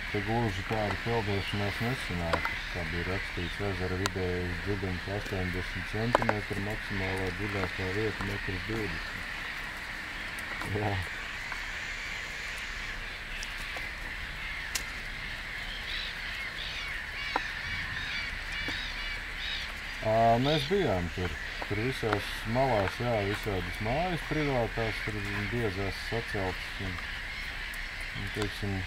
Te gluži tāda peldēšanās nesanāk, kā bija rakstīts, ezera vidējais dziļums 80 cm, maksimālā dziļākā vieta 1,20 m. Jā. Mēs bijām tur visās malās, jā, visādas mājas privātās, tur biezās saceltas un teiksim,